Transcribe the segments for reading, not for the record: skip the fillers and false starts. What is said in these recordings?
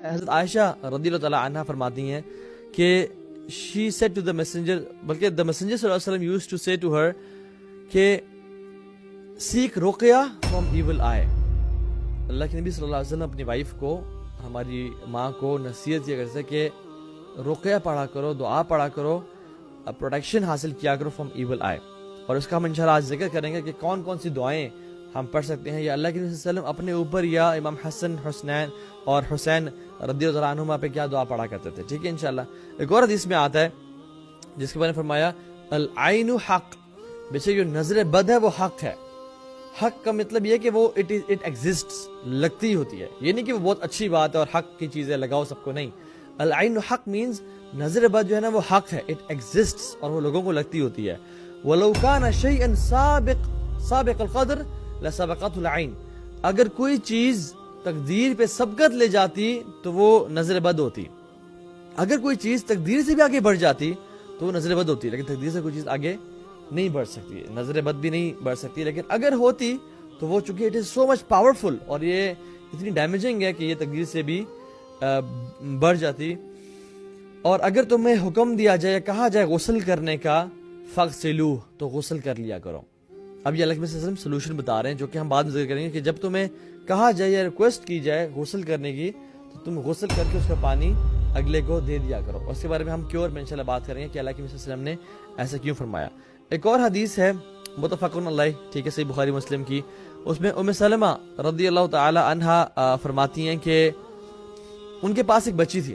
حضرت عائشہ رضی اللہ تعالیٰ عنہ فرماتی ہیں کہ she said to the messenger, بلکہ the messenger صلی اللہ علیہ وسلم used to say to her کہ seek Ruqaiya from evil eye. اللہ کے نبی صلی اللہ علیہ وسلم اپنی وائف کو، ہماری ماں کو نصیحت کیا کرتے کہ رقیہ پڑھا کرو، دعا پڑھا کرو، پروٹیکشن حاصل کیا کرو فرام ایول آئی. اور اس کا ہم انشاءاللہ آج ذکر کریں گے کہ کون کون سی دعائیں ہم پڑھ سکتے ہیں، یا اللہ کے نبی صلی اللہ علیہ وسلم اپنے اوپر یا امام حسن اور حسین رضی اللہ عنہما پہ کیا دعا پڑھا کرتے تھے. ٹھیک ہے انشاءاللہ. ایک اور حدیث میں آتا ہے جس کے بارے میں فرمایا العین حق، بے شک جو نظر بد ہے وہ حق ہے. حق کا مطلب یہ کہ وہ اٹ ایگزسٹس، لگتی ہوتی ہے، یہ نہیں کہ وہ بہت اچھی بات ہے اور حق کی چیزیں لگاؤ سب کو، نہیں. العین حق مینز نظر بد جو ہے نا وہ حق ہے، اٹ ایگزسٹس اور وہ لوگوں کو لگتی ہوتی ہے. وَلَوْ كَانَ شَيْئًا سابق القدر لَسَبَقَتْهُ الْعَيْنُ، اگر کوئی چیز تقدیر پہ سبقت لے جاتی تو وہ نظر بد ہوتی. اگر کوئی چیز تقدیر سے بھی آگے بڑھ جاتی تو وہ نظر بد ہوتی، لیکن تقدیر سے کوئی چیز آگے نہیں بڑھ سکتی، نظر بد بھی نہیں بڑھ سکتی. لیکن اگر ہوتی تو وہ چونکہ it is so much powerful اور یہ اتنی ڈیمیجنگ ہے کہ یہ تقدیر سے بھی بڑھ جاتی. اور اگر تمہیں حکم دیا جائے، کہا جائے غسل کرنے کا، فغسلوہ، تو غسل کر لیا کرو. اب یہ اللہ کے وسلم سولوشن بتا رہے ہیں جو کہ ہم بعد میں ذکر کریں گے کہ جب تمہیں کہا جائے یا ریکویسٹ کی جائے غسل کرنے کی تو تم غسل کر کے اس کا پانی اگلے کو دے دیا کرو. اس کے بارے میں ہم کیور میں انشاءاللہ بات کریں گے کہ اللہ کے وسلم نے ایسا کیوں فرمایا. ایک اور حدیث ہے متفقن علیہ، ٹھیک ہے، صحیح بخاری مسلم کی، اس میں ام سلمہ رضی اللہ تعالی عنہا فرماتی ہیں کہ ان کے پاس ایک بچی تھی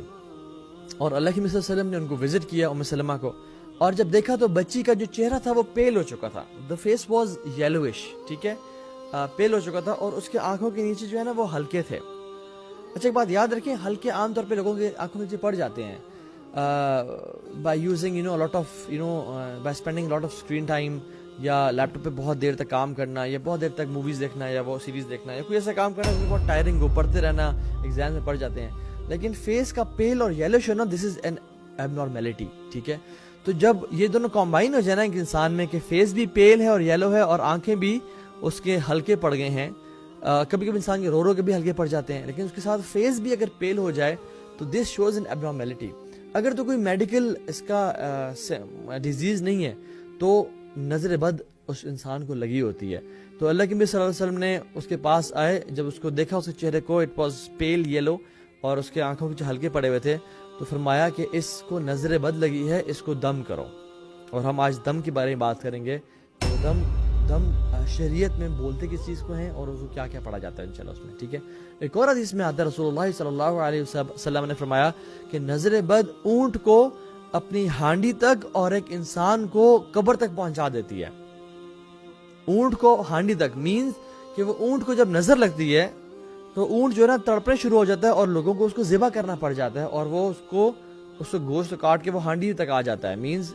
اور اللہ کے نبی صلی اللہ علیہ وسلم نے ان کو وزٹ کیا ام سلمہ کو، اور جب دیکھا تو بچی کا جو چہرہ تھا وہ پیل ہو چکا تھا. دا فیس واز یلوش، ٹھیک ہے، پیل ہو چکا تھا، اور اس کے آنکھوں کے نیچے جو ہے نا وہ ہلکے تھے. اچھا ایک بات یاد رکھیں، ہلکے عام طور پہ لوگوں کے آنکھوں کے نیچے پڑ جاتے ہیں by using lot of by spending lot of screen time, یا لیپ ٹاپ پہ بہت دیر تک کام کرنا، یا بہت دیر تک موویز دیکھنا، یا وہ سیریز دیکھنا، یا کوئی ایسا کام کرنا جو بہت ٹائرنگ ہو، پڑھتے رہنا، ایگزام میں پڑھ جاتے ہیں. لیکن فیس کا پیل اور یلوش ہونا، دس از این ایب نارمیلٹی. ٹھیک ہے، تو جب یہ دونوں کمبائن ہو جائے نا ایک انسان میں کہ فیس بھی پیل ہے اور یلو ہے اور آنکھیں بھی اس کے ہلکے پڑ گئے ہیں، کبھی کبھی انسان کے رو کے بھی ہلکے پڑ جاتے ہیں، لیکن اس کے ساتھ فیس بھی اگر پیل ہو جائے تو دس شوز این ایب نارمیلٹی. اگر تو کوئی میڈیکل اس کا ڈیزیز نہیں ہے تو نظر بد اس انسان کو لگی ہوتی ہے. تو اللہ کے نبی صلی اللہ علیہ وسلم نے اس کے پاس آئے، جب اس کو دیکھا اس کے چہرے کو، اٹ واز پیل یلو، اور اس کے آنکھوں کے ہلکے پڑے ہوئے تھے، تو فرمایا کہ اس کو نظر بد لگی ہے، اس کو دم کرو. اور ہم آج دم کے بارے میں بات کریں گے. دم شریعت میں بولتے کس چیز کو ہیں اور اس کو کیا کیا پڑھا جاتا ہے انشاءاللہ اس میں. ٹھیک ہے، ایک اور حدیث میں آتا ہے رسول اللہ صلی اللہ علیہ وسلم نے فرمایا کہ نظر بد اونٹ کو اپنی ہانڈی تک اور ایک انسان کو قبر تک پہنچا دیتی ہے. اونٹ کو ہانڈی تک مینز کہ وہ اونٹ کو جب نظر لگتی ہے تو اونٹ جو ہے نا تڑپنے شروع ہو جاتا ہے اور لوگوں کو اس کو ذبح کرنا پڑ جاتا ہے، اور وہ اس کو گوشت کاٹ کے وہ ہانڈی تک آ جاتا ہے. مینز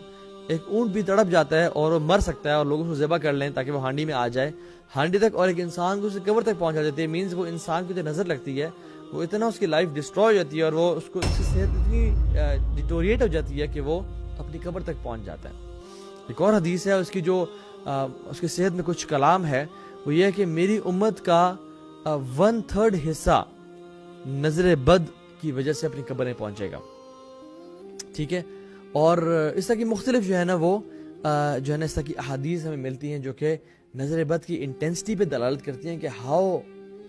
ایک اونٹ بھی تڑپ جاتا ہے اور وہ مر سکتا ہے اور لوگ اس کو ذبح کر لیں تاکہ وہ ہانڈی میں آ جائے ہانڈی تک، اور ایک انسان کو اسے قبر تک پہنچا دیتے ہیں. مینز وہ انسان کی جو نظر لگتی ہے وہ اتنا اس کی لائف ڈسٹروائے ہو جاتی ہے اور وہ اس کو اس کی صحت اتنی ڈیٹوریٹ ہو جاتی ہے کہ وہ اپنی قبر تک پہنچ جاتا ہے. ایک اور حدیث ہے اس کی جو اس کی صحت میں کچھ کلام ہے، وہ یہ ہے کہ میری امت کا 1/3 حصہ نظر بد کی وجہ سے اپنی قبر میں پہنچے گا. ٹھیک ہے، اور اس طرح کی مختلف جو ہے نا وہ جو ہے نا اس طرح کی احادیث ہمیں ملتی ہیں جو کہ نظر بد کی انٹینسٹی پہ دلالت کرتی ہیں کہ how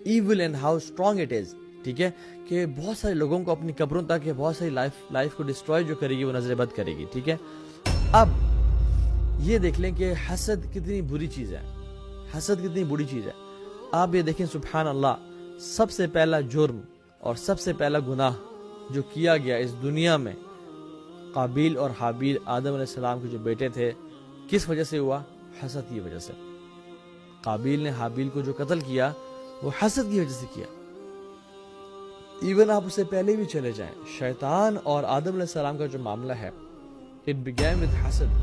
evil and how strong it is. ٹھیک ہے، کہ بہت سارے لوگوں کو اپنی قبروں تک یا بہت ساری لائف کو ڈسٹروائے جو کرے گی وہ نظر بد کرے گی. ٹھیک ہے، اب یہ دیکھ لیں کہ حسد کتنی بری چیز ہے، حسد کتنی بری چیز ہے. آپ یہ دیکھیں سبحان اللہ، سب سے پہلا جرم اور سب سے پہلا گناہ جو کیا گیا اس دنیا میں، قابیل اور حابیل آدم علیہ السلام کے جو بیٹے تھے، کس وجہ سے ہوا؟ حسد کی وجہ سے. قابیل نے حابیل کو جو قتل کیا وہ حسد کی وجہ سے کیا. ایون آپ اسے پہلے بھی چلے جائیں، شیطان اور آدم علیہ السلام کا جو معاملہ ہے، it began with حسد،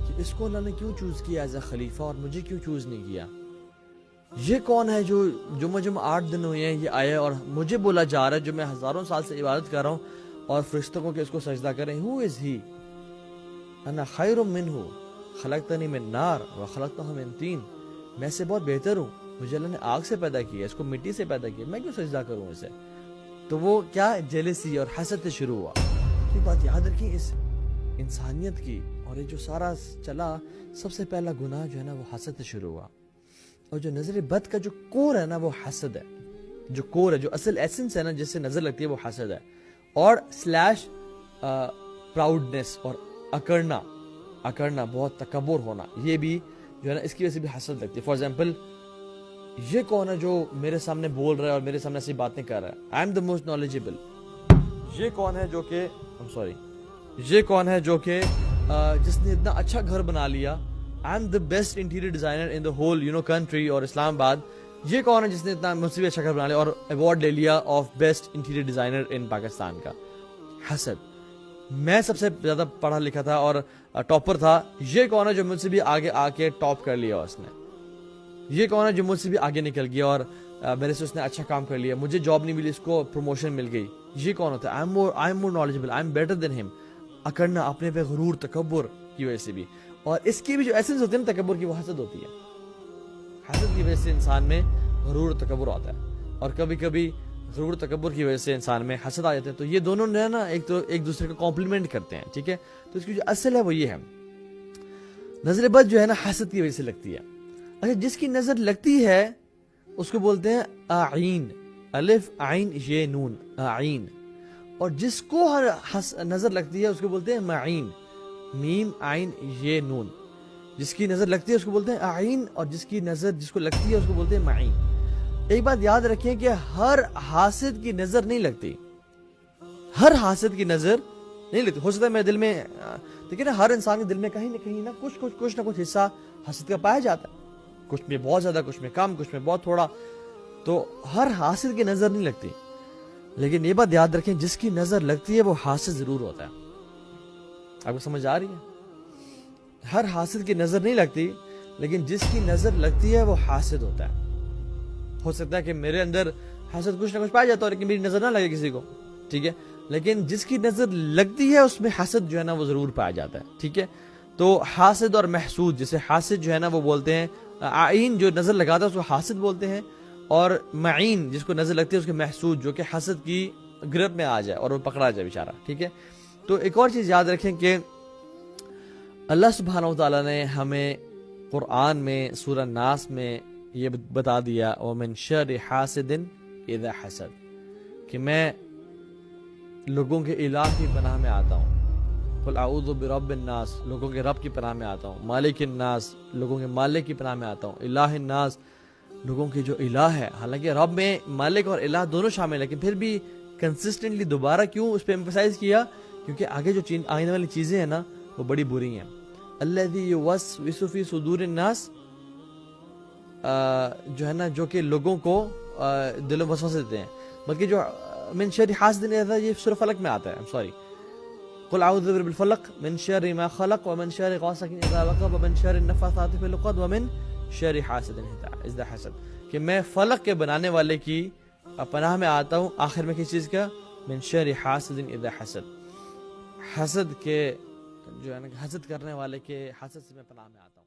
کہ اس کو اللہ نے کیوں چوز کیا ایز اے خلیفہ اور مجھے کیوں چوز نہیں کیا؟ یہ کون ہے جو جمعہ 8 دن ہوئے ہیں یہ آیا اور مجھے بولا جا رہا ہے جو میں ہزاروں سال سے عبادت کر رہا ہوں اور فرشتوں کو کہ اس کو سجدہ کریں. Who is he؟ انا خیر منہ خلقتنی من نار وخلقتہ من طین، میں سے بہت بہتر ہوں، مجھے اللہ نے آگ سے پیدا کیا، اس کو مٹی سے پیدا کیا، میں کیوں سجدہ کروں اسے؟ تو وہ کیا جیلسی اور حسد سے شروع ہوا. یہ بات یاد رکھیں اس انسانیت کی. اور یہ جو سارا چلا سب سے پہلا گناہ جو ہے نا وہ حسد سے شروع ہوا. اور جو نظر بد کا جو کور ہے نا وہ حسد ہے. جو کور ہے, جو اصل ایسنس ہے نا جس سے نظر لگتی ہے وہ حسد ہے. اور سلیش پراؤڈنس اور اکڑنا بہت تکبر ہونا, یہ بھی جو ہے نا اس کی وجہ سے بھی حسد لگتی ہے. فار ایگزامپل, یہ کون ہے جو میرے سامنے بول رہا ہے اور میرے سامنے ایسی باتیں کر رہا ہے, آئی ایم دا موسٹ نالجیبل. یہ کون ہے جو کہ یہ کون ہے جو کہ جس نے اتنا اچھا گھر بنا لیا, I am the best interior designer in the whole country اور اسلام آباد. یہ کون ہے جس نے اتنا مجھ سے بھی اچھا گھر بنا لیا اور ایوارڈ لے لیا آف بیسٹ انٹیریئر ڈیزائنر ان پاکستان کا. حسد. میں سب سے زیادہ پڑھا لکھا تھا اور ٹاپر تھا, یہ کون ہے جو مجھ سے بھی آگے آ کے ٹاپ کر لیا اس نے. یہ کون ہے جو مجھ سے بھی آگے نکل گیا اور میرے سے اس نے اچھا کام کر لیا, مجھے جاب نہیں ملی, اس کو پروموشن مل گئی. یہ کون ہوتا ہے؟ I am more knowledgeable, I am better than ہم. اکڑنا, اپنے پہ غرور, تکبر کی وجہ سے بھی. اور اس کی بھی جو ایسنس ہوتی ہے نا تکبر کی, وہ حسد ہوتی ہے. حسد کی وجہ سے انسان میں غرور تکبر آتا ہے, اور کبھی کبھی غرور تکبر کی وجہ سے انسان میں حسد آ جاتے ہیں. تو یہ دونوں جو ہے نا ایک دوسرے کو کمپلیمنٹ کرتے ہیں, ٹھیک ہے. تو اس کی جو اصل ہے وہ یہ ہے, نظر بد جو ہے نا حسد کی وجہ سے لگتی ہے. اچھا, جس کی نظر لگتی ہے اس کو بولتے ہیں آئین, الف عین یہ نون, آئین. اور جس کو ہر نظر لگتی ہے اس کو بولتے ہیں معین, میم عین یہ نون. جس کی نظر لگتی ہے اس کو بولتے ہیں آئین, اور جس کو لگتی ہے اس کو بولتے ہیں معین. ایک بات یاد رکھیں کہ ہر حاسد کی نظر نہیں لگتی, ہر حاسد کی نظر نہیں لگتی. ہو سکتا ہے میرے دل میں, دیکھیں نا, ہر انسان کے دل میں کہیں نہ کہیں نا کچھ نہ کچھ حصہ حسد کا پایا جاتا ہے. کچھ میں بہت زیادہ, کچھ میں کم, کچھ میں بہت تھوڑا. تو ہر حاسد کی نظر نہیں لگتی, لیکن یہ بات یاد رکھیں جس کی نظر لگتی ہے وہ حاسد ضرور ہوتا ہے. آپ کو سمجھ آ رہی ہے؟ ہر حاسد کی نظر نہیں لگتی, لیکن جس کی نظر لگتی ہے وہ حاسد ہوتا ہے. ہو سکتا ہے کہ میرے اندر حسد کچھ نہ کچھ پایا جاتا ہے لیکن میری نظر نہ لگے کسی کو, ٹھیک ہے. لیکن جس کی نظر لگتی ہے اس میں حسد جو ہے نا وہ ضرور پایا جاتا ہے, ٹھیک ہے. تو حاسد اور محسود, جسے حاسد جو ہے نا وہ بولتے ہیں, آئین جو نظر لگاتا ہے اس کو حاسد بولتے ہیں, اور معین جس کو نظر لگتی ہے اس کو محسود, جو کہ حسد کی گرفت میں آ جائے اور وہ پکڑا جائے بیچارہ, ٹھیک ہے. تو ایک اور چیز یاد رکھیں کہ اللہ سبحانہ و تعالیٰ نے ہمیں قرآن میں سورہ ناس میں یہ بتا دیا, وَمِن شَرِّ حَاسِدٍ اِذَا حَسَدَ, کہ میں لوگوں کے الہ کی پناہ میں آتا ہوں. قُلْ أَعُوذُ بِرَبِّ النَّاسِ, لوگوں کے رب کی پناہ میں آتا ہوں. مالک الناس, لوگوں کے مالک کی پناہ میں آتا ہوں. الہ الناس, لوگوں کی جو الہ ہے. حالانکہ رب میں مالک اور الہ دونوں شامل ہیں, لیکن پھر بھی کنسسٹنٹلی دوبارہ کیوں اس پہ ایمفسائز کیا؟ کیونکہ آگے جو آنے والی چیزیں ہیں نا وہ بڑی بری ہیں. الذی یوسوس فی صدور الناس, جو ہے نا جو کہ لوگوں کو دلوں میں وسوسے دیتے ہیں. بلکہ جو من شر حاسد یہ سورہ فلق میں آتا ہے, سوری, قل اعوذ برب الفلق من شر ما خلق ومن شر غاسق اذا وقب ومن شر النفاثات في العقد ومن شر حاسد اذا حسد, کہ میں فلق کے بنانے والے کی پناہ میں آتا ہوں. آخر میں کس چیز کا؟ من شر حاسد اذا حسد, حسد کے جو ہے نا حسد کرنے والے کے حسد سے میں پناہ میں آتا ہوں.